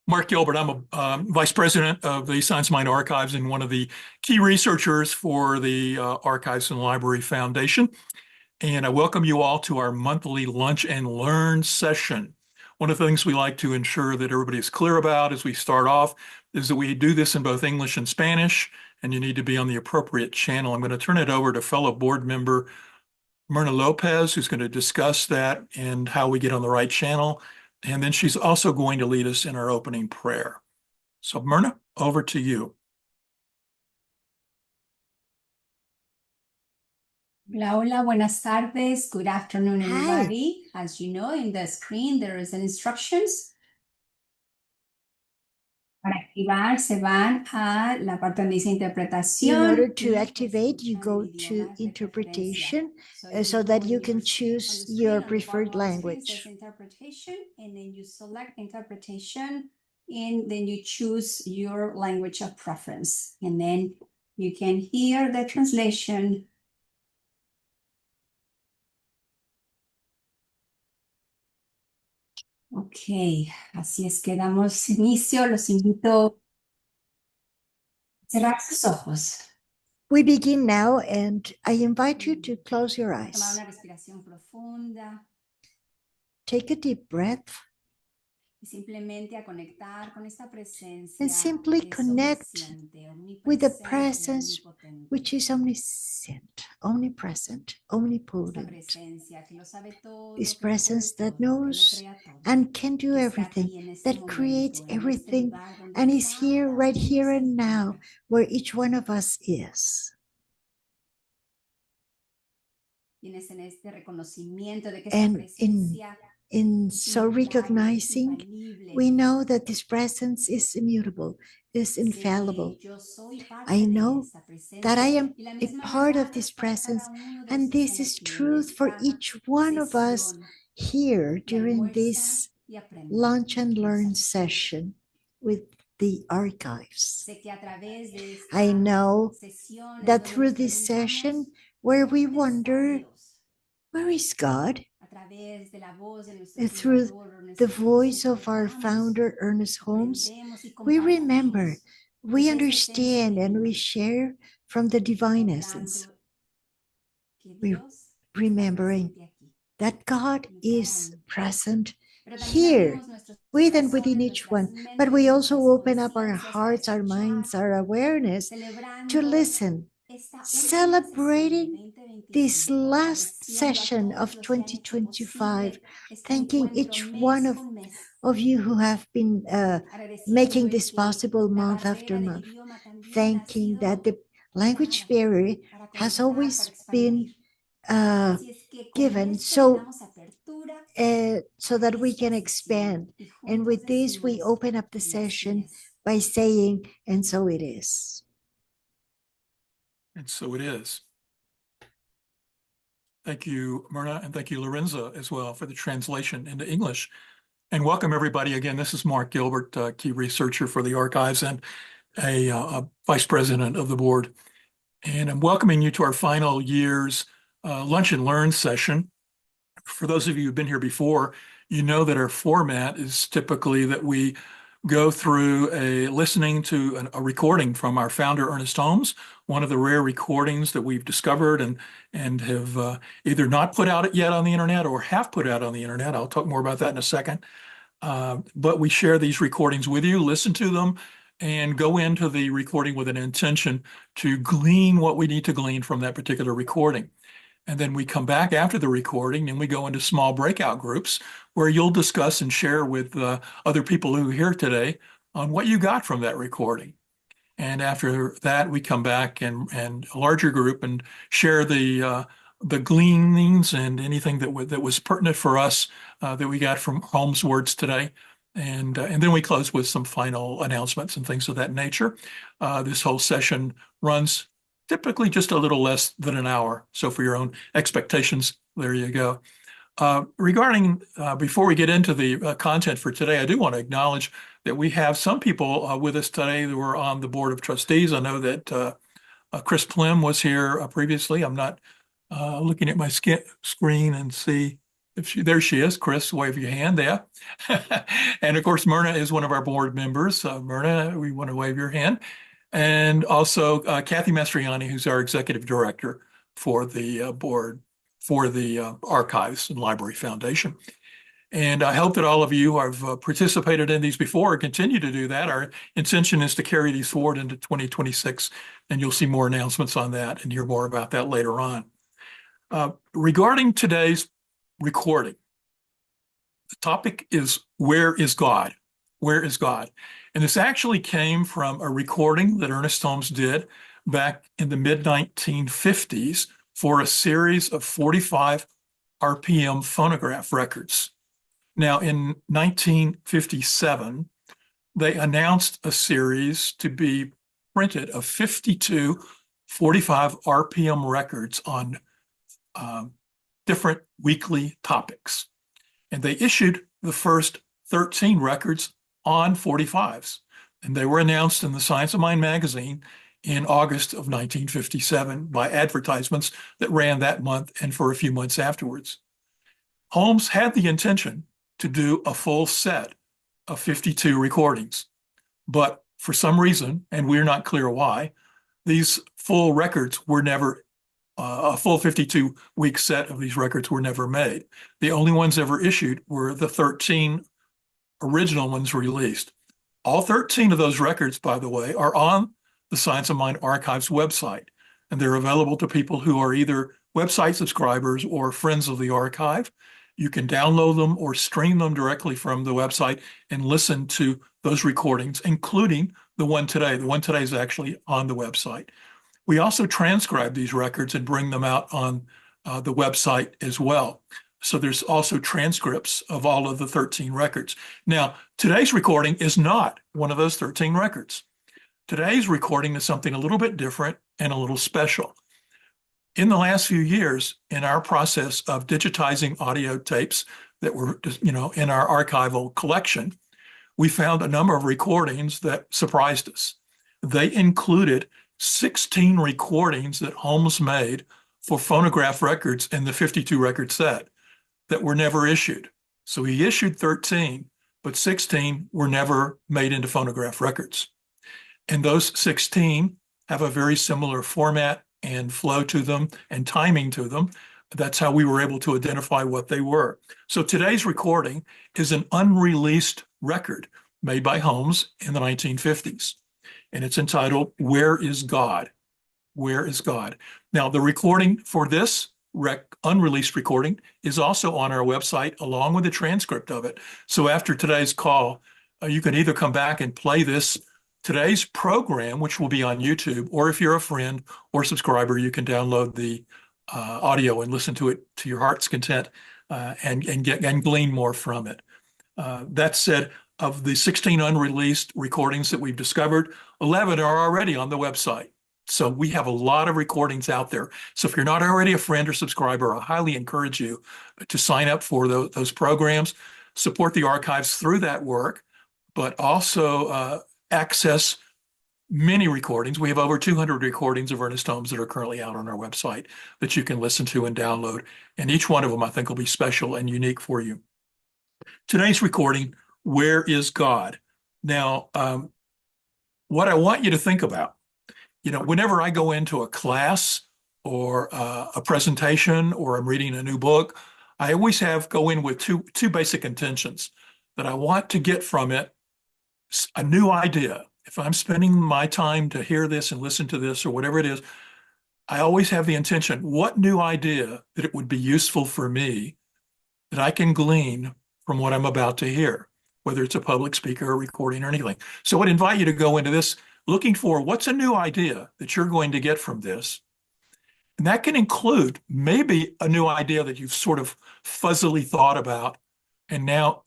Mark Gilbert. I'm a vice president of the Science Mind Archives and one of the key researchers for the Archives and Library Foundation. And I welcome you all to our monthly Lunch and Learn session. One of the things we like to ensure that everybody is clear about as we start off is that we do this in both English and Spanish, and you need to be on the appropriate channel. I'm going to turn it over to fellow board member Myrna Lopez, who's going to discuss that and how we get on the right channel. And then she's also going to lead us in our opening prayer. So, Myrna, over to you. Hola, hola, buenas tardes. Good afternoon, Hi. everybody. As you know, in the screen, there is an instructions. Para activar, se van a la parte donde dice interpretación. In order to activate, you go to interpretation so that you can choose your preferred language. Interpretation, and then you select interpretation, and then you choose your language of preference. And then you can hear the translation. Ok, así es que damos inicio. Los invito a cerrar sus ojos. We begin now, and I invite you to close your Tomar eyes. una respiración profunda Take a deep breath y simplemente a conectar con esta presencia and simply que es connect omnisciente, with the omnipresente, presence omnipotente. which is omniscient, omnipresent, Esta omnipotent. presencia que lo sabe todo, This que lo puede presence that todo, que lo knows crea todo, and can do que está everything, aquí en este that momento, creates en este everything, lugar donde and is here, cada right uno here se and now, encuentra. where each one of us is. Tienes en este reconocimiento de que esta And presencia in es so inmutable, es recognizing, infalible. we know that this presence is immutable, is Sé infallible. que yo soy parte I de know esa presencia, that I am y la a misma part of verdad this es para presence, cada uno de and ustedes this is aquí en truth for esta each one of us sesión here de during almuerza this y aprende. Lunch and Learn session with the archives. Sé que a través de esta I know sesión en that donde through nos this preguntamos, session, where we ¿dónde está wonder, Dios? where is God? A través de la voz de nuestro Through fundador, Ernest the Holmes, voice of our recordamos, founder, Ernest Holmes, aprendemos y we remember, compartimos we desde esa esencia understand, and we divina. share from the divine essence, Recordando que we Dios está remembering presente aquí, that God en cada is uno. present Pero también here, abrimos nuestros with and corazones, within each nuestras one. But mentes, we also nuestras open up our conciencias para hearts, our minds, our escuchar, awareness to celebrando listen, esta última sesión de celebrating 2025, this last agradeciendo a session todos of los que han hecho 2025, posible este thanking encuentro each one mes con mes, of you who have been agradeciendo making el this que possible la month after barrera del month, idioma también ha thanking that sido the language quitada barrier para has conectar, para always been expandir. uh, Así es que con given esto le damos apertura so a that we esta can sesión expand. y And juntos with this, we decimos, open up the y así session es. by saying, and so it is. And so it is. Thank you, Myrna, and thank you, Lorenza, as well, for the translation into English. And welcome, everybody. Again, this is Mark Gilbert, key researcher for the archives and a vice president of the board. And I'm welcoming you to our final year's Lunch and Learn session. For those of you who've been here before, you know that our format is typically that we go through listening to a recording from our founder, Ernest Holmes, one of the rare recordings that we've discovered and have either not put out yet on the internet or have put out on the internet. I'll talk more about that in a second. But we share these recordings with you, listen to them, and go into the recording with an intention to glean what we need to glean from that particular recording. And then we come back after the recording and we go into small breakout groups where you'll discuss and share with other people who are here today on what you got from that recording. And after that, we come back and a larger group and share the gleanings and anything that was pertinent for us that we got from Holmes' words today. And then we close with some final announcements and things of that nature. This whole session runs typically just a little less than an hour. So for your own expectations, there you go. Before we get into the content for today, I do want to acknowledge that we have some people with us today that were on the board of trustees. I know that Chris Plim was here previously. I'm not looking at my screen and see. There she is. Chris, wave your hand there. And of course, Myrna is one of our board members. Myrna, we want to wave your hand. And also Kathy Mastriani, who's our executive director for the board for the Archives and Library Foundation. And I hope that all of you have participated in these before and continue to do that. Our intention is to carry these forward into 2026, and you'll see more announcements on that and hear more about that later on. Regarding today's recording, the topic is, where is God? Where is God? And this actually came from a recording that Ernest Holmes did back in the mid-1950s for a series of 45 RPM phonograph records. Now, in 1957, they announced a series to be printed of 52 45 RPM records on different weekly topics. And they issued the first 13 records on 45s. And they were announced in the Science of Mind magazine in August of 1957 by advertisements that ran that month and for a few months afterwards. Holmes had the intention to do a full set of 52 recordings, but for some reason, and we're not clear why, these full records were never, a full 52-week set of these records were never made. The only ones ever issued were the 13 original ones released. All 13 of those records, by the way, are on the Science of Mind Archives website, and they're available to people who are either website subscribers or friends of the archive. You can download them or stream them directly from the website and listen to those recordings, including the one today. The one today is actually on the website. We also transcribe these records and bring them out on the website as well. So there's also transcripts of all of the 13 records. Now, today's recording is not one of those 13 records. Today's recording is something a little bit different and a little special. In the last few years, in our process of digitizing audio tapes that were, in our archival collection, we found a number of recordings that surprised us. They included 16 recordings that Holmes made for phonograph records in the 52 record set that were never issued. So he issued 13, but 16 were never made into phonograph records. And those 16 have a very similar format and flow to them and timing to them. That's how we were able to identify what they were. So today's recording is an unreleased record made by Holmes in the 1950s. And it's entitled, Where is God? Where is God? Now, the recording for this unreleased recording is also on our website along with a transcript of it. So after today's call, you can either come back and play today's program, which will be on YouTube, or if you're a friend or subscriber, you can download the audio and listen to it to your heart's content and glean more from it. That said, of the 16 unreleased recordings that we've discovered, 11 are already on the website. So we have a lot of recordings out there. So if you're not already a friend or subscriber, I highly encourage you to sign up for those programs, support the archives through that work, but also access many recordings. We have over 200 recordings of Ernest Holmes that are currently out on our website that you can listen to and download. And each one of them, I think, will be special and unique for you. Today's recording, Where is God? Now, what I want you to think about, whenever I go into a class or a presentation or I'm reading a new book, I always go in with two basic intentions that I want to get from it a new idea. If I'm spending my time to hear this and listen to this or whatever it is, I always have the intention, what new idea that it would be useful for me that I can glean from what I'm about to hear, whether it's a public speaker or recording or anything. So I'd invite you to go into this looking for what's a new idea that you're going to get from this. And that can include maybe a new idea that you've sort of fuzzily thought about, and now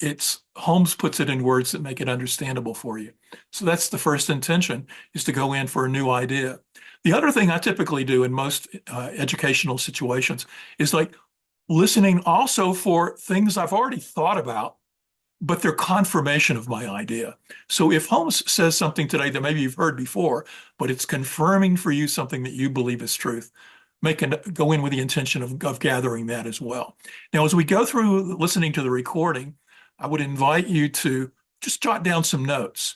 Holmes puts it in words that make it understandable for you. So that's the first intention, is to go in for a new idea. The other thing I typically do in most educational situations is like listening also for things I've already thought about, but they're confirmation of my idea. So if Holmes says something today that maybe you've heard before, but it's confirming for you something that you believe is truth, go in with the intention of gathering that as well. Now, as we go through listening to the recording, I would invite you to just jot down some notes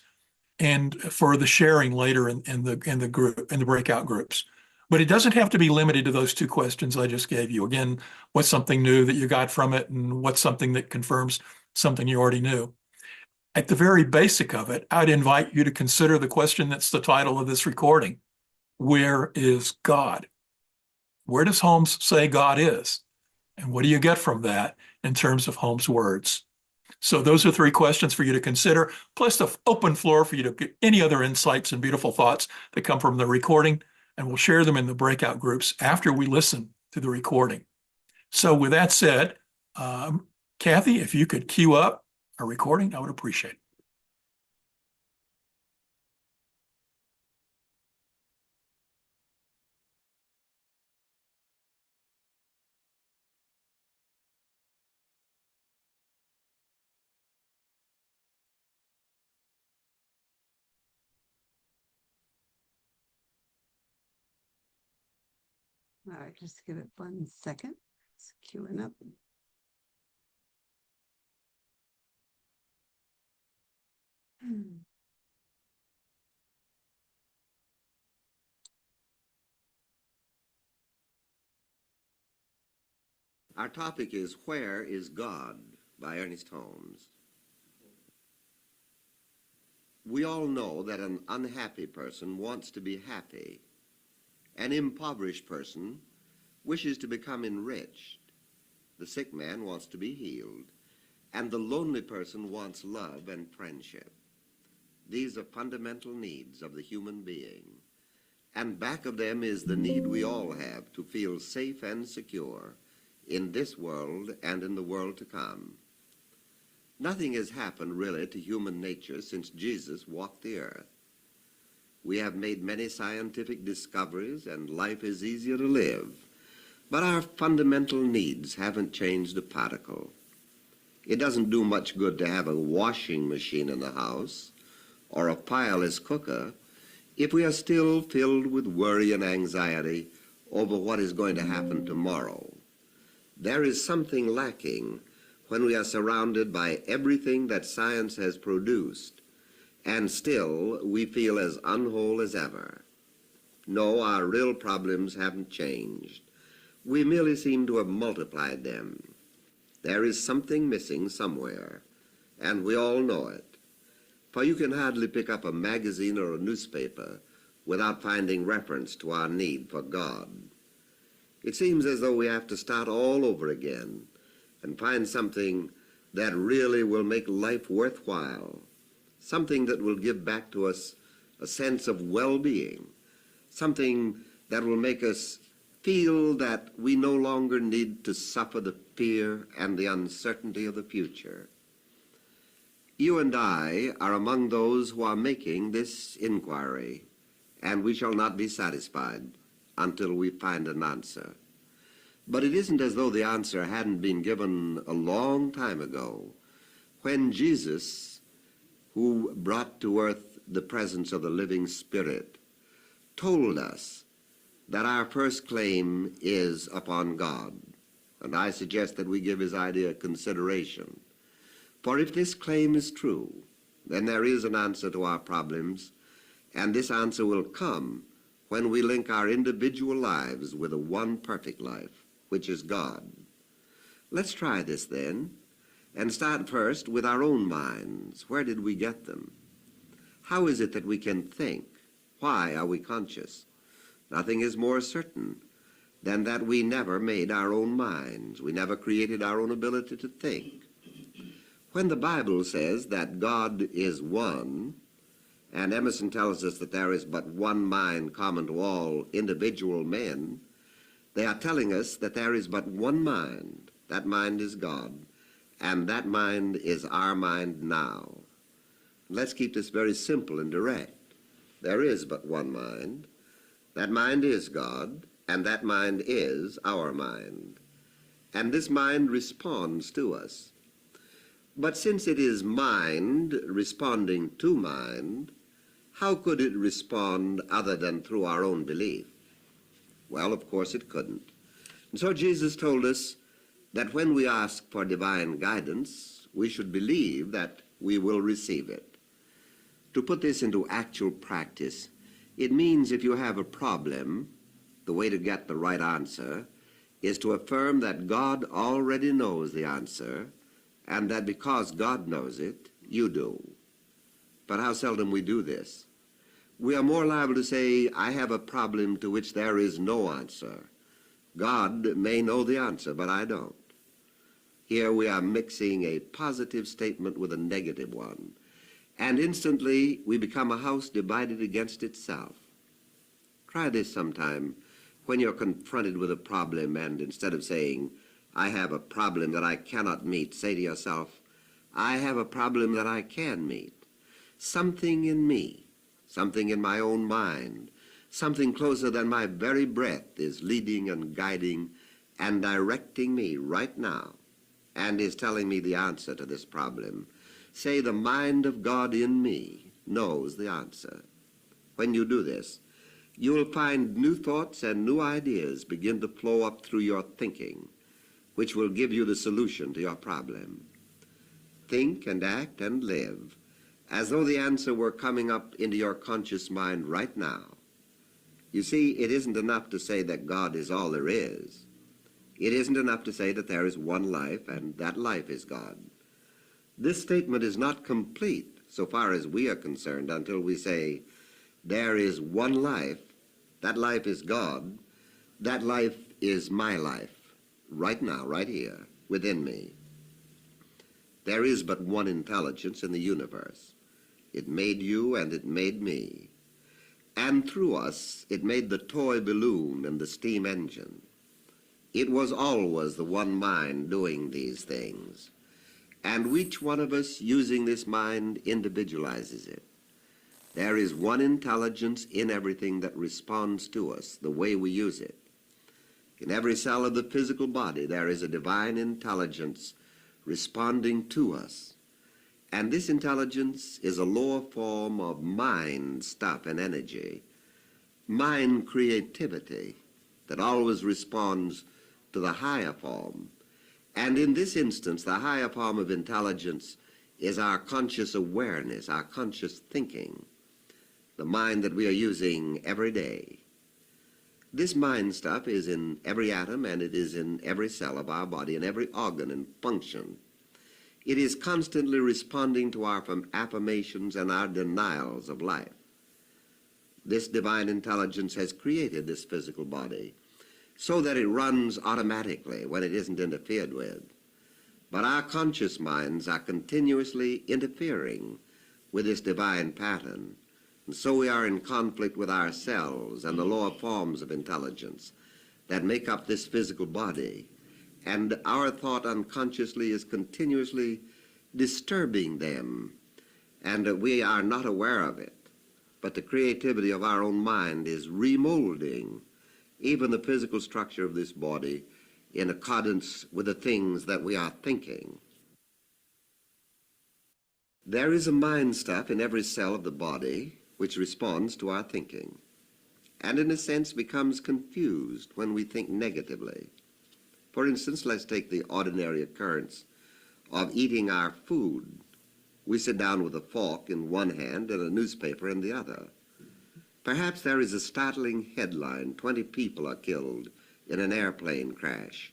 and for the sharing later in the group in the breakout groups. But it doesn't have to be limited to those two questions I just gave you. Again, what's something new that you got from it, and what's something that confirms something you already knew? At the very basic of it, I'd invite you to consider the question that's the title of this recording. Where is God? Where does Holmes say God is? And what do you get from that in terms of Holmes' words? So those are three questions for you to consider, plus the open floor for you to get any other insights and beautiful thoughts that come from the recording, and we'll share them in the breakout groups after we listen to the recording. So with that said, Kathy, if you could cue up a recording, I would appreciate it. All right, just give it 1 second. It's queuing up. Our topic is Where is God by Ernest Holmes. We all know that an unhappy person wants to be happy. An impoverished person wishes to become enriched. The sick man wants to be healed. And the lonely person wants love and friendship. These are fundamental needs of the human being. And back of them is the need we all have to feel safe and secure in this world and in the world to come. Nothing has happened really to human nature since Jesus walked the earth. We have made many scientific discoveries and life is easier to live, but our fundamental needs haven't changed a particle. It doesn't do much good to have a washing machine in the house or a fireless cooker if we are still filled with worry and anxiety over what is going to happen tomorrow. There is something lacking when we are surrounded by everything that science has produced, and still we feel as unwhole as ever. No, our real problems haven't changed. We merely seem to have multiplied them. There is something missing somewhere, and we all know it. For you can hardly pick up a magazine or a newspaper without finding reference to our need for God. It seems as though we have to start all over again and find something that really will make life worthwhile, something that will give back to us a sense of well-being, something that will make us feel that we no longer need to suffer the fear and the uncertainty of the future. You and I are among those who are making this inquiry, and we shall not be satisfied until we find an answer. But it isn't as though the answer hadn't been given a long time ago, when Jesus, who brought to earth the presence of the living Spirit, told us that our first claim is upon God. And I suggest that we give his idea consideration. For if this claim is true, then there is an answer to our problems, and this answer will come when we link our individual lives with the one perfect life, which is God. Let's try this then, and start first with our own minds. Where did we get them? How is it that we can think? Why are we conscious? Nothing is more certain than that we never made our own minds. We never created our own ability to think. When the Bible says that God is one, and Emerson tells us that there is but one mind common to all individual men, they are telling us that there is but one mind. That mind is God, and that mind is our mind now. Let's keep this very simple and direct. There is but one mind. That mind is God, and that mind is our mind. And this mind responds to us. But since it is mind responding to mind, how could it respond other than through our own belief? Well, of course it couldn't. And so Jesus told us that when we ask for divine guidance, we should believe that we will receive it. To put this into actual practice, it means if you have a problem, the way to get the right answer is to affirm that God already knows the answer, and that because God knows it, you do. But how seldom we do this. We are more liable to say, I have a problem to which there is no answer. God may know the answer, but I don't. Here we are mixing a positive statement with a negative one, and instantly we become a house divided against itself. Try this sometime when you're confronted with a problem, and instead of saying, I have a problem that I cannot meet, say to yourself, I have a problem that I can meet. Something in me, something in my own mind, something closer than my very breath is leading and guiding and directing me right now, and is telling me the answer to this problem. Say, the mind of God in me knows the answer. When you do this, you will find new thoughts and new ideas begin to flow up through your thinking, which will give you the solution to your problem. Think and act and live as though the answer were coming up into your conscious mind right now. You see, it isn't enough to say that God is all there is. It isn't enough to say that there is one life and that life is God. This statement is not complete so far as we are concerned until we say, there is one life, that life is God, that life is my life, right now, right here, within me. There is but one intelligence in the universe. It made you and it made me. And through us, it made the toy balloon and the steam engine. It was always the one mind doing these things. And each one of us using this mind individualizes it. There is one intelligence in everything that responds to us, the way we use it. In every cell of the physical body, there is a divine intelligence responding to us. And this intelligence is a lower form of mind stuff and energy, mind creativity that always responds to the higher form. And in this instance, the higher form of intelligence is our conscious awareness, our conscious thinking, the mind that we are using every day. This mind stuff is in every atom, and it is in every cell of our body, in every organ and function. It is constantly responding to our affirmations and our denials of life. This divine intelligence has created this physical body so that it runs automatically when it isn't interfered with. But our conscious minds are continuously interfering with this divine pattern, and so we are in conflict with ourselves and the lower forms of intelligence that make up this physical body, and our thought unconsciously is continuously disturbing them, and we are not aware of it. But the creativity of our own mind is remolding even the physical structure of this body in accordance with the things that we are thinking. There is a mind stuff in every cell of the body which responds to our thinking, and in a sense becomes confused when we think negatively. For instance, let's take the ordinary occurrence of eating our food. We sit down with a fork in one hand and a newspaper in the other. Perhaps there is a startling headline, 20 people are killed in an airplane crash.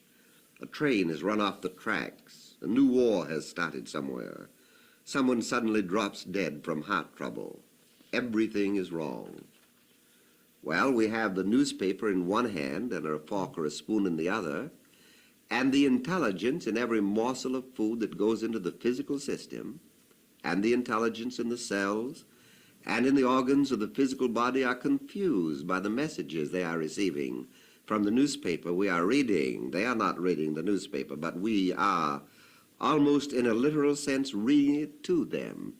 A train has run off the tracks. A new war has started somewhere. Someone suddenly drops dead from heart trouble. Everything is wrong. Well, we have the newspaper in one hand and a fork or a spoon in the other, and the intelligence in every morsel of food that goes into the physical system, and the intelligence in the cells and in the organs of the physical body are confused by the messages they are receiving from the newspaper we are reading. They are not reading the newspaper, but we are almost in a literal sense reading it to them.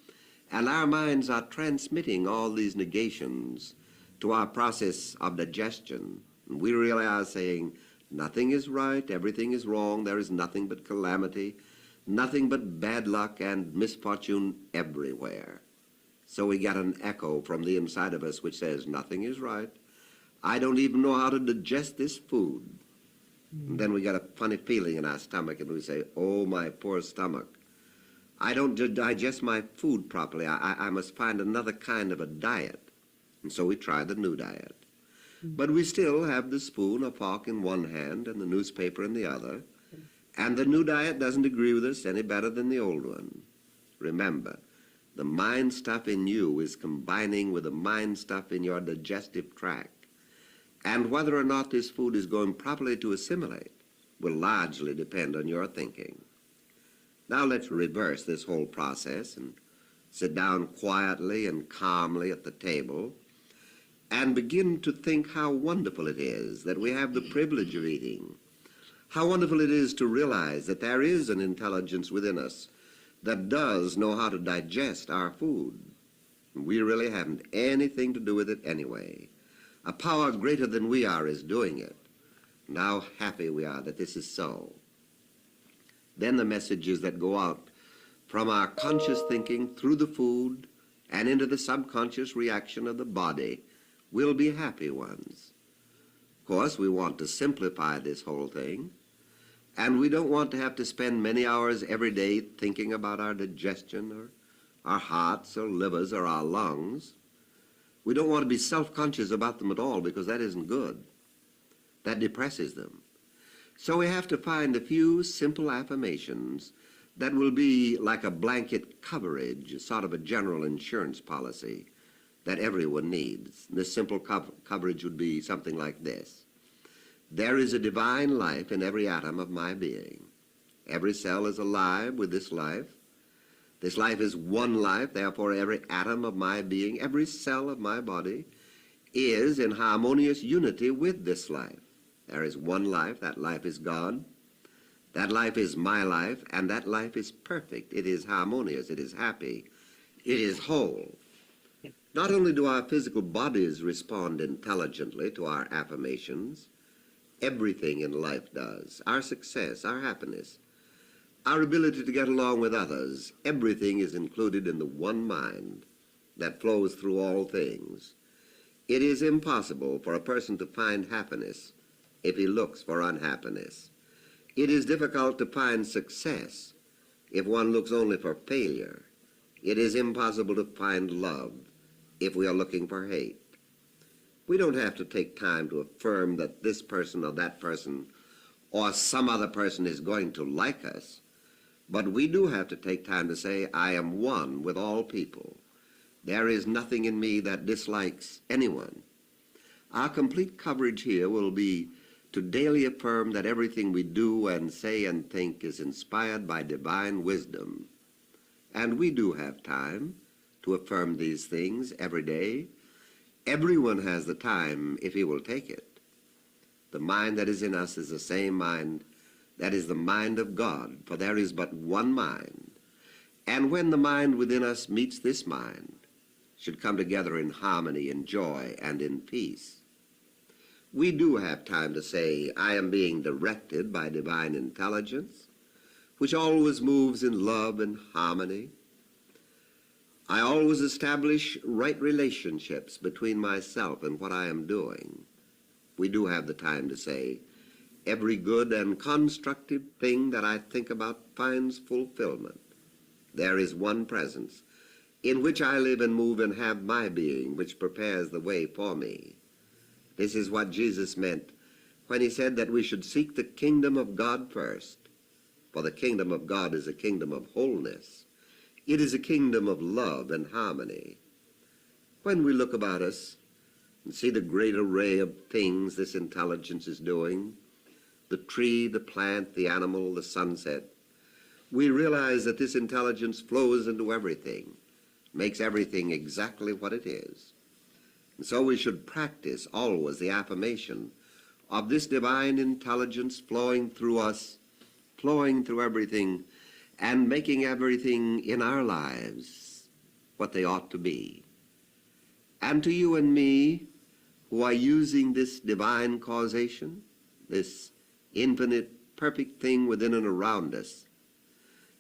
And our minds are transmitting all these negations to our process of digestion. And we really are saying, nothing is right, everything is wrong, there is nothing but calamity, nothing but bad luck and misfortune everywhere. So we get an echo from the inside of us which says, nothing is right, I don't even know how to digest this food. And then we get a funny feeling in our stomach and we say, oh, my poor stomach. I don't digest my food properly. I must find another kind of a diet. And so we try the new diet. But we still have the spoon or fork in one hand and the newspaper in the other. And the new diet doesn't agree with us any better than the old one. Remember, the mind stuff in you is combining with the mind stuff in your digestive tract. And whether or not this food is going properly to assimilate will largely depend on your thinking. Now let's reverse this whole process and sit down quietly and calmly at the table and begin to think how wonderful it is that we have the privilege of eating. How wonderful it is to realize that there is an intelligence within us that does know how to digest our food. We really haven't anything to do with it anyway. A power greater than we are is doing it. And how happy we are that this is so. Then the messages that go out from our conscious thinking through the food and into the subconscious reaction of the body will be happy ones. Of course, we want to simplify this whole thing, and we don't want to have to spend many hours every day thinking about our digestion or our hearts or livers or our lungs. We don't want to be self-conscious about them at all because that isn't good. That depresses them. So we have to find a few simple affirmations that will be like a blanket coverage, sort of a general insurance policy that everyone needs. This simple coverage would be something like this. There is a divine life in every atom of my being. Every cell is alive with this life. This life is one life, therefore every atom of my being, every cell of my body is in harmonious unity with this life. There is one life, that life is God. That life is my life, and that life is perfect. It is harmonious, it is happy, it is whole. Not only do our physical bodies respond intelligently to our affirmations, everything in life does. Our success, our happiness, our ability to get along with others, everything is included in the one mind that flows through all things. It is impossible for a person to find happiness if he looks for unhappiness. It is difficult to find success if one looks only for failure. It is impossible to find love if we are looking for hate. We don't have to take time to affirm that this person or that person or some other person is going to like us, but we do have to take time to say, I am one with all people. There is nothing in me that dislikes anyone. Our complete coverage here will be to daily affirm that everything we do and say and think is inspired by divine wisdom. And we do have time to affirm these things every day. Everyone has the time if he will take it. The mind that is in us is the same mind that is the mind of God, for there is but one mind. And when the mind within us meets this mind, should come together in harmony, in joy, and in peace. We do have time to say, I am being directed by divine intelligence, which always moves in love and harmony. I always establish right relationships between myself and what I am doing. We do have the time to say, every good and constructive thing that I think about finds fulfillment. There is one presence in which I live and move and have my being, which prepares the way for me. This is what Jesus meant when he said that we should seek the kingdom of God first, for the kingdom of God is a kingdom of wholeness. It is a kingdom of love and harmony. When we look about us and see the great array of things this intelligence is doing, the tree, the plant, the animal, the sunset, we realize that this intelligence flows into everything, makes everything exactly what it is. And so we should practice always the affirmation of this divine intelligence flowing through us, flowing through everything, and making everything in our lives what they ought to be. And to you and me, who are using this divine causation, this infinite, perfect thing within and around us,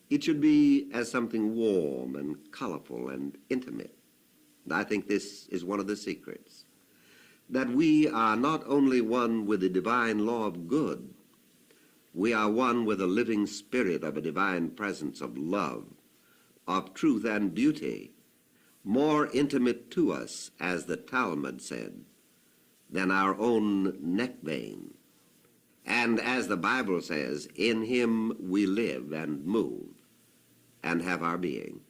it should be as something warm and colorful and intimate. And I think this is one of the secrets. that we are not only one with the divine law of good, we are one with the living spirit of a divine presence of love, of truth and beauty, more intimate to us, as the Talmud said, than our own neck vein. And as the Bible says, in him we live and move and have our being.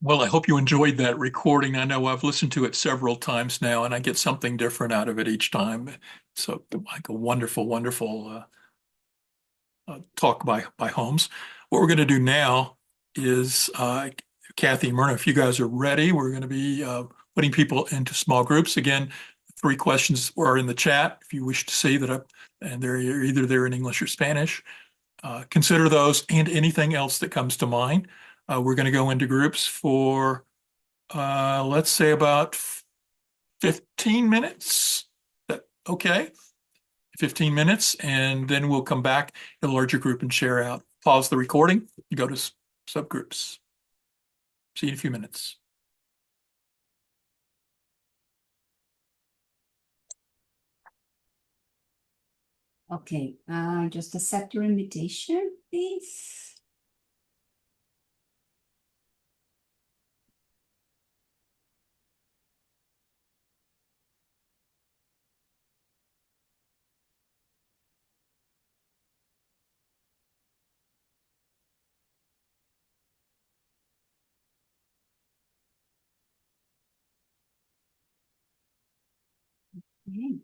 Well, I hope you enjoyed that recording. I know I've listened to it several times now, and I get something different out of it each time. So, like a wonderful, wonderful talk by Holmes. What we're going to do now is, Kathy and Myrna, if you guys are ready, we're going to be putting people into small groups. Again, 3 questions are in the chat if you wish to see that up, and they're either there in English or Spanish. Consider those and anything else that comes to mind. We're going to go into groups for, let's say, about 15 minutes. Okay? 15 minutes, and then we'll come back in a larger group and share out. Pause the recording, you go to subgroups. See you in a few minutes. Okay, just accept your invitation, please. Okay.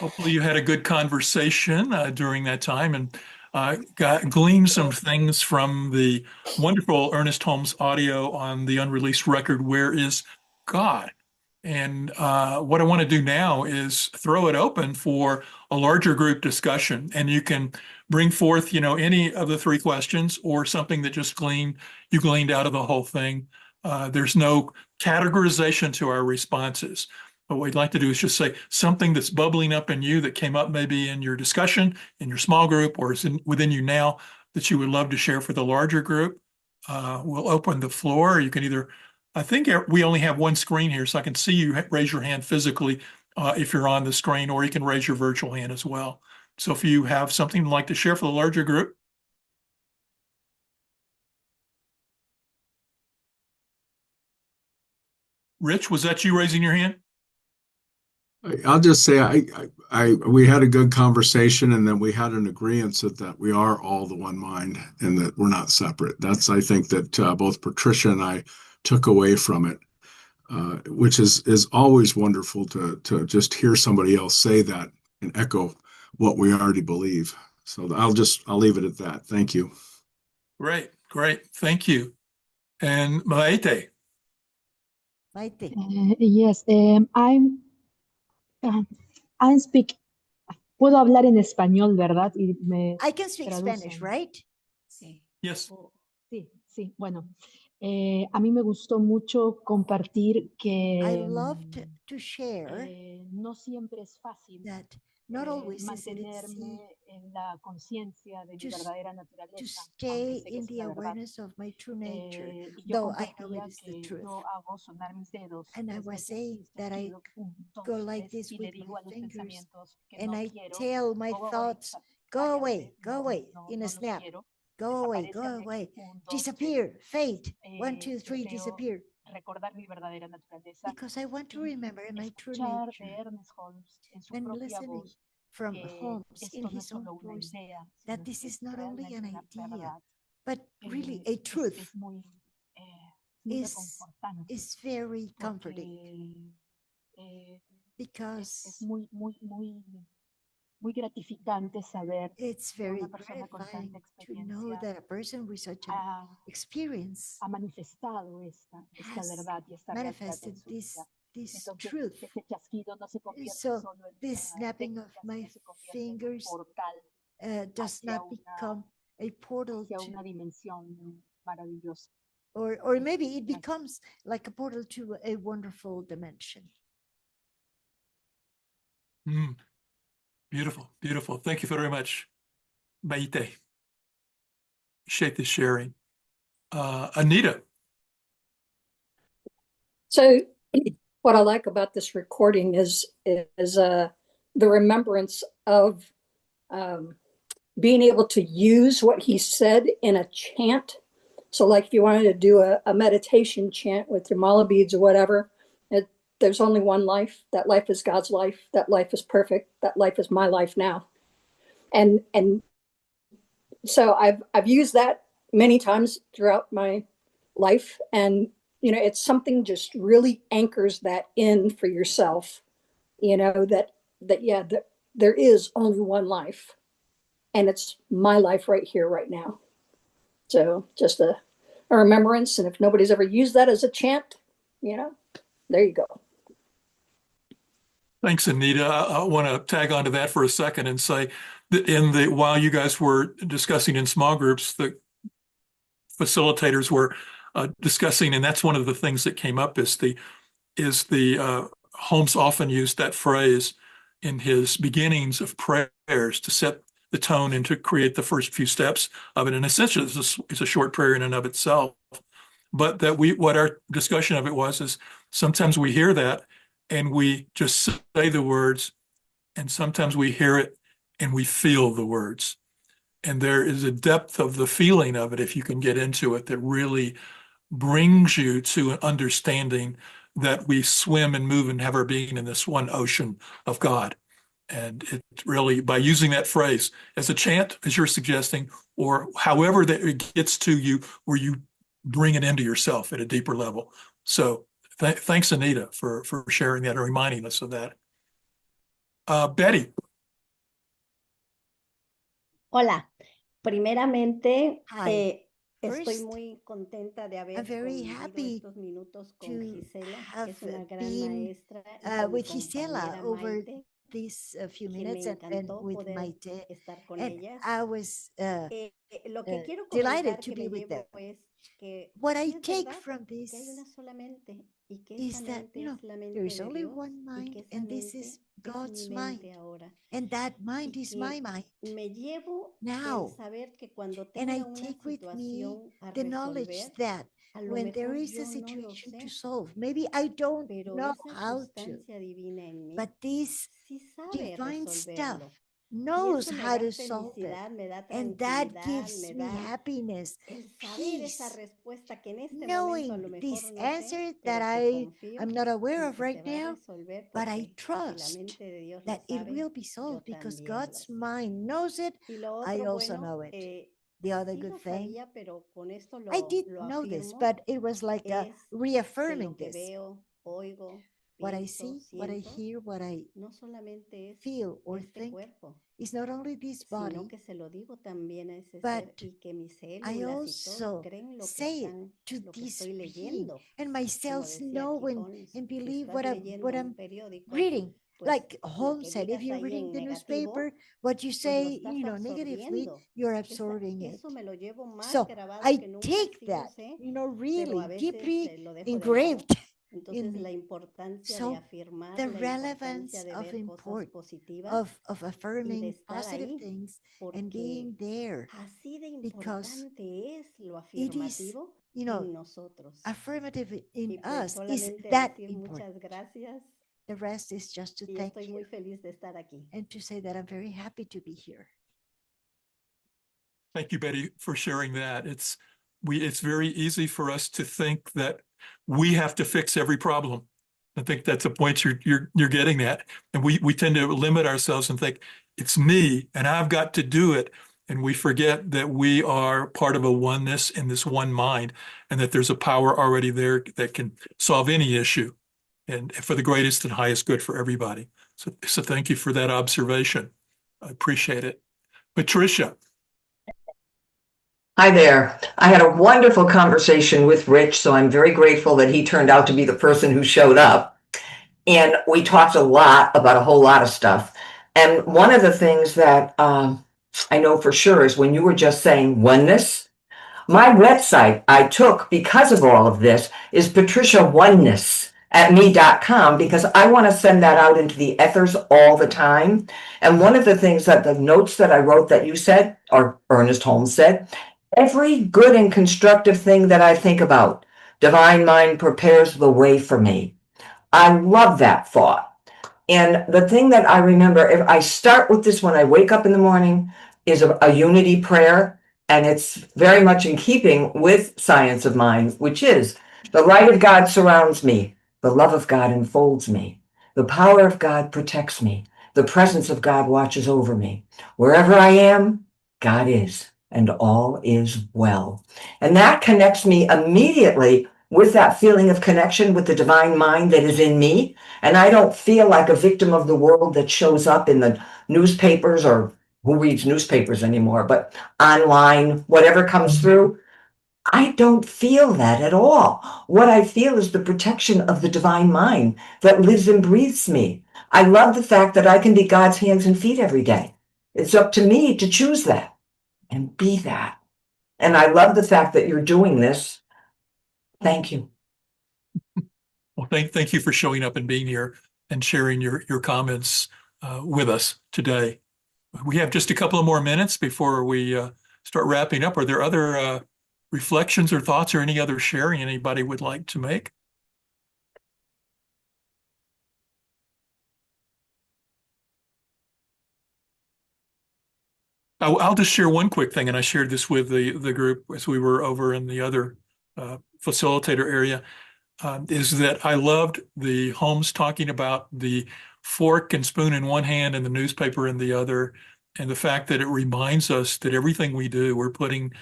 Hopefully you had a good conversation during that time and gleaned some things from the wonderful Ernest Holmes audio on the unreleased record, Where Is God? And what I want to do now is throw it open for a larger group discussion. And you can bring forth, any of the 3 questions or something that you gleaned out of the whole thing. There's no categorization to our responses. What we'd like to do is just say something that's bubbling up in you that came up maybe in your discussion, in your small group, or is within you now that you would love to share for the larger group. We'll open the floor. You can either, I think we only have one screen here, so I can see you raise your hand physically if you're on the screen, or you can raise your virtual hand as well. So if you have something you'd like to share for the larger group. Rich, was that you raising your hand? I'll just say we had a good conversation, and then we had an agreement that we are all the one mind and that we're not separate. That's, I think, that both Patricia and I took away from it, which is always wonderful to just hear somebody else say that and echo what we already believe. So I'll leave it at that. Thank you. Great. Thank you. And Maite. Maite. Yes, I speak. Puedo hablar en español, ¿verdad? Y me I can speak Spanish, traducen. right? Sí. Yes. Sí. Bueno, a mí me gustó mucho compartir I que loved to share no siempre es fácil that not always is it easy mantenerme en la conciencia de mi to verdadera to naturaleza, stay aunque sé que in es the la verdad. awareness of my true nature, Y yo though I know it compartía is the que truth. yo hago sonar mis dedos And I tres was veces saying that I seguido, dos, go like tres, this y le with digo my a los fingers, pensamientos que and no I quiero, tell my go away, thoughts, go váyanse, away, go no, away, no, in no a los snap, quiero, go away, desaparezcanme, 1, 2, 3. disappear, fade, 1, 2, 3, Deseo disappear. recordar mi verdadera naturaleza Because I want to y remember my true escuchar de nature Ernest Holmes en su and propia listening voz from que Holmes in esto no es his own solo una voice idea, that sino this que is es not only an realmente una idea, verdad. but really a Es truth muy is reconfortante very comforting porque es because muy gratificante saber it's que una very persona con gratifying tanta to know experiencia that a person with such an ha, experience ha manifestado esta has verdad y esta realidad manifested en su this vida. this Entonces, truth. este chasquido no se convierte So solo en this una snapping of técnica, my sino se convierte en un fingers portal does hacia not become a portal hacia to, una dimensión maravillosa. or maybe it becomes like a portal to a wonderful dimension. Mm, beautiful, beautiful. Thank you very much, Maite. Appreciate the sharing. Anita. So what I like about this recording is the remembrance of being able to use what he said in a chant. So like if you wanted to do a meditation chant with your mala beads or whatever, there's only one life. That life is God's life. That life is perfect. That life is my life now. And so I've used that many times throughout my life. And, you know, it's something just really anchors that in for yourself, you know, that there is only one life and it's my life right here, right now. So just a remembrance. And if nobody's ever used that as a chant, you know, there you go. Thanks, Anita. I want to tag onto that for a second and say that while you guys were discussing in small groups, the facilitators were discussing, and that's one of the things that came up is Holmes often used that phrase in his beginnings of prayers to set the tone and to create the first few steps of it. And essentially, it's a short prayer in and of itself. But what our discussion of it was is sometimes we hear that and we just say the words, and sometimes we hear it and we feel the words. And there is a depth of the feeling of it, if you can get into it, that really brings you to an understanding that we swim and move and have our being in this one ocean of God. And it really, by using that phrase as a chant, as you're suggesting, or however that it gets to you, where you bring it into yourself at a deeper level. So thanks, Anita, for sharing that and reminding us of that. Betty. Hola, primeramente, Hi. estoy First, muy contenta de haber I'm very convivido happy estos minutos con to Gisela, que have es una gran been maestra, y con mi with Gisela compañera over Maite, these few que me minutes and encantó with poder Maite. estar con And ellas. I was Lo que quiero delighted comentar to que be me with them. llevo es que What sí I es take verdad from que hay this una sola mente y que is esa that, mente you know, es la there mente is de only Dios one y mind, que esa and this mente is es mi God's mente mind, ahora. and that mind Y is my que mind me llevo el now. saber que cuando And I tenga una take with me situación a the knowledge resolver, that a lo when there mejor is a yo no lo situation to sé, solve, maybe I don't pero know esa how to, sustancia divina en mí but this sí sabe divine stuff resolverlo. Y knows eso me how da to solve it. felicidad, me da And that tranquilidad, gives me me da happiness, el saber esa peace, respuesta que en este momento a knowing lo mejor this no sé, answer that pero que confío I'm not aware en of que right se va a now, resolver but I porque si la trust mente de Dios lo that it sabe, will be yo solved because también lo God's sé. mind knows it. Y lo I otro, also bueno, know it. The other sí good lo thing, sabía, pero con esto I did lo know this, afirmo, but it was like es que reaffirming lo que this. veo, oigo, What I pienso, see, what I siento, hear, what I no solamente es feel or este think cuerpo, is not only this sino body, que se lo digo también a ese ser but y que mis I células y todo also creen lo que say it están, to lo que this estoy being, leyendo. and my Como cells decía know aquí Holmes, and si believe estás what leyendo un I'm periódico, reading. pues Like lo Holmes que said, if digas you're ahí reading en the negativo, newspaper, what you pues lo say, estás negatively, absorbiendo. you're absorbing it. Eso me lo llevo más So grabado I que nunca, take sí lo that, sé, pero really a veces deeply lo dejo de lado. engraved in Entonces la me. importancia de So afirmar, the la importancia relevance de of ver cosas import positivas of y de affirming estar positive ahí, things and porque being there, así de because importante es lo it is, afirmativo en nosotros. affirmative in Y pues us is solamente that decir important. muchas gracias The rest is just to y thank estoy you muy feliz de estar aquí. and to say that I'm very happy to be here. Thank you, Betty, for sharing that. It's very easy for us to think that we have to fix every problem. I think that's a point you're getting at. And we tend to limit ourselves and think it's me and I've got to do it. And we forget that we are part of a oneness in this one mind, and that there's a power already there that can solve any issue and for the greatest and highest good for everybody. So thank you for that observation. I appreciate it. Patricia. Hi there. I had a wonderful conversation with Rich, so I'm very grateful that he turned out to be the person who showed up. And we talked a lot about a whole lot of stuff. And one of the things that I know for sure is when you were just saying oneness, my website I took because of all of this is Patricia Oneness at me.com, because I want to send that out into the ethers all the time. And one of the things that the notes that I wrote that you said, or Ernest Holmes said, every good and constructive thing that I think about, divine mind prepares the way for me. I love that thought. And the thing that I remember, if I start with this when I wake up in the morning, is a unity prayer. And it's very much in keeping with Science of Mind, which is the light of God surrounds me. The love of God enfolds me. The power of God protects me. The presence of God watches over me. Wherever I am, God is, and all is well. And that connects me immediately with that feeling of connection with the divine mind that is in me. And I don't feel like a victim of the world that shows up in the newspapers, or who reads newspapers anymore, but online, whatever comes through. I don't feel that at all. What I feel is the protection of the divine mind that lives and breathes me. I love the fact that I can be God's hands and feet every day. It's up to me to choose that and be that. And I love the fact that you're doing this. Thank you. Well, thank you for showing up and being here and sharing your comments with us today. We have just a couple of more minutes before we start wrapping up. Are there other reflections or thoughts or any other sharing anybody would like to make? I'll just share one quick thing, and I shared this with the group as we were over in the other facilitator area, is that I loved the Holmes talking about the fork and spoon in one hand and the newspaper in the other, and the fact that it reminds us that everything we do, we're putting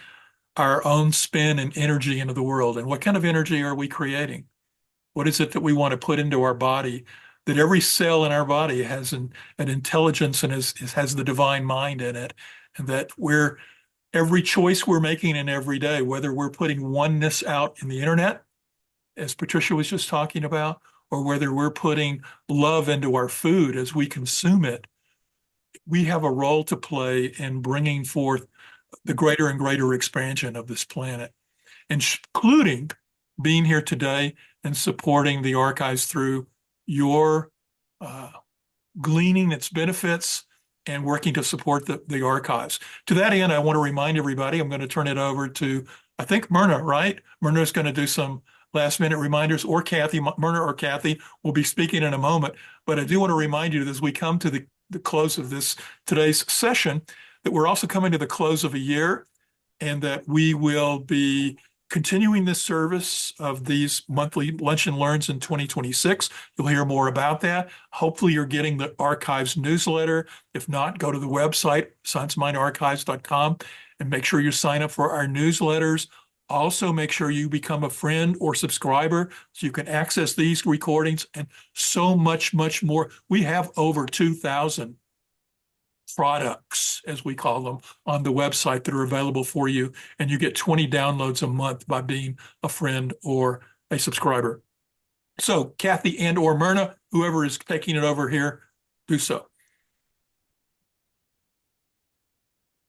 our own spin and energy into the world. And what kind of energy are we creating? What is it that we want to put into our body? That every cell in our body has an intelligence and has the divine mind in it, and that every choice we're making in every day, whether we're putting oneness out in the internet, as Patricia was just talking about, or whether we're putting love into our food as we consume it, we have a role to play in bringing forth the greater and greater expansion of this planet, including being here today and supporting the archives through your gleaning its benefits and working to support the archives. To that end, I want to remind everybody, I'm going to turn it over to, I think, Myrna, right? Myrna is going to do some last minute reminders, or Kathy. Myrna or Kathy will be speaking in a moment. But I do want to remind you that as we come to the close of today's session, that we're also coming to the close of a year, and that we will be continuing this service of these monthly lunch and learns in 2026. You'll hear more about that. Hopefully you're getting the archives newsletter. If not, go to the website, sciencemindarchives.com, and make sure you sign up for our newsletters. Also, make sure you become a friend or subscriber so you can access these recordings and so much, much more. We have over 2,000 products, as we call them, on the website that are available for you, and you get 20 downloads a month by being a friend or a subscriber. So Kathy and or Myrna, whoever is taking it over here, do so.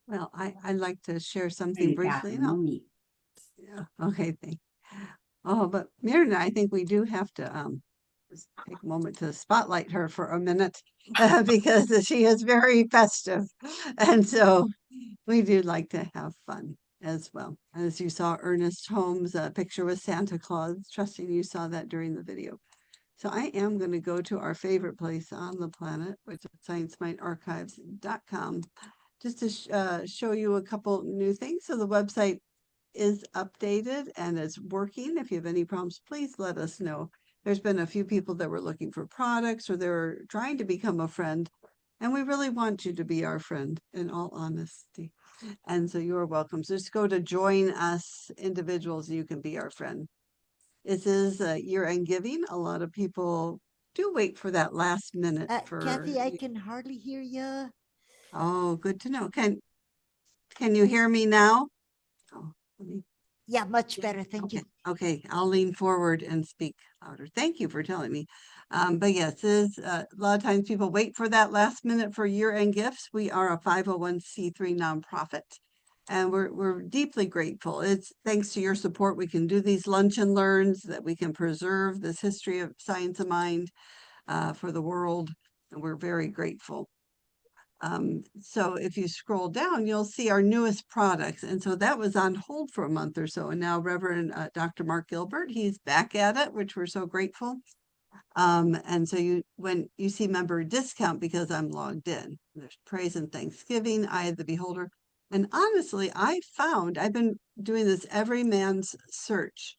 Well, I'd like to share something briefly. Yeah, okay, thank you. Oh, but Myrna, I think we do have to just take a moment to spotlight her for a minute because she is very festive. And so we do like to have fun as well. As you saw Ernest Holmes' picture with Santa Claus, trusting you saw that during the video. So I am going to go to our favorite place on the planet, which is sciencemindarchives.com, just to show you a couple new things. So the website is updated and it's working. If you have any problems, please let us know. There's been a few people that were looking for products, or they're trying to become a friend, and we really want you to be our friend, in all honesty. And so you're welcome. So just go to join us individuals. You can be our friend. This is year-end giving. A lot of people do wait for that last minute for Kathy, I can hardly hear you. Oh, good to know. Can you hear me now? Oh, let me... Yeah, much better. Thank you. Okay, I'll lean forward and speak louder. Thank you for telling me. But yes, a lot of times people wait for that last minute for year-end gifts. We are a 501c3 nonprofit. And we're deeply grateful. It's thanks to your support we can do these lunch and learns, that we can preserve this history of science of mind for the world. And we're very grateful. So if you scroll down, you'll see our newest products. And so that was on hold for a month or so. And now Reverend Dr. Mark Gilbert, he's back at it, which we're so grateful. And so when you see member discount, because I'm logged in, there's praise and thanksgiving, Eye of the Beholder. And honestly, I've been doing this every man's search,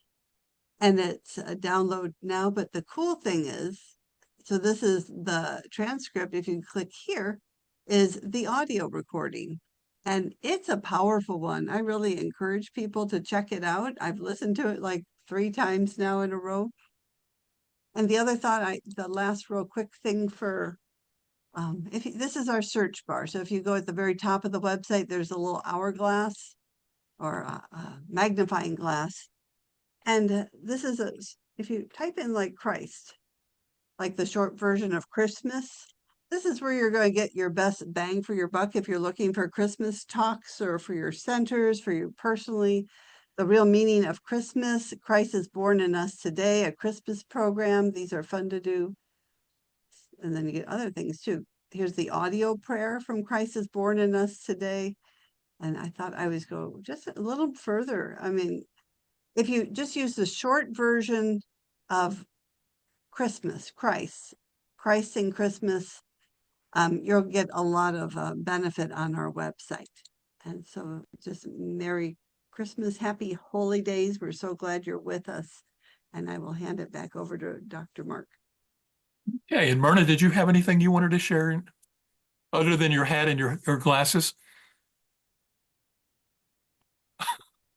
and it's a download now. But the cool thing is, so this is the transcript. If you click here, is the audio recording. And it's a powerful one. I really encourage people to check it out. I've listened to it like 3 times now in a row. And the other thought, the last real quick thing for, this is our search bar. So if you go at the very top of the website, there's a little hourglass or a magnifying glass. And this is if you type in like Christ, like the short version of Christmas, this is where you're going to get your best bang for your buck if you're looking for Christmas talks or for your centers, for you personally. The real meaning of Christmas, Christ is born in us today, a Christmas program. These are fun to do. And then you get other things too. Here's the audio prayer from Christ is born in us today. And I thought I was go just a little further. I mean, if you just use the short version of Christmas, Christ in Christmas, you'll get a lot of benefit on our website. And so just Merry Christmas, happy holy days. We're so glad you're with us. And I will hand it back over to Dr. Mark. Okay, and Myrna, did you have anything you wanted to share other than your hat and your glasses?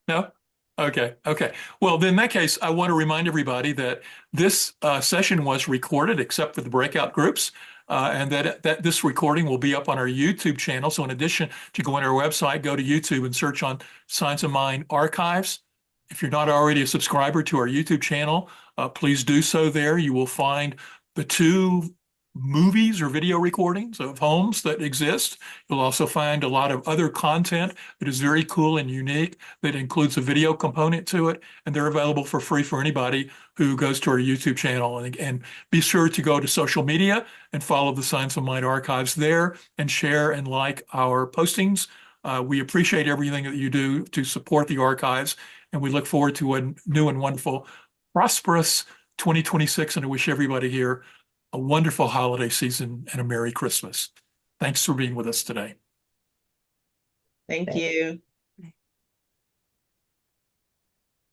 No? Okay. Well, then in that case, I want to remind everybody that this session was recorded except for the breakout groups, and that this recording will be up on our YouTube channel. So in addition to go on our website, go to YouTube and search on Science of Mind Archives. If you're not already a subscriber to our YouTube channel, please do so there. You will find the 2 movies or video recordings of Holmes that exist. You'll also find a lot of other content that is very cool and unique that includes a video component to it, and they're available for free for anybody who goes to our YouTube channel. And be sure to go to social media and follow the Science of Mind Archives there and share and like our postings. We appreciate everything that you do to support the archives, and we look forward to a new and wonderful, prosperous 2026, and I wish everybody here a wonderful holiday season and a Merry Christmas. Thanks for being with us today. Thank you.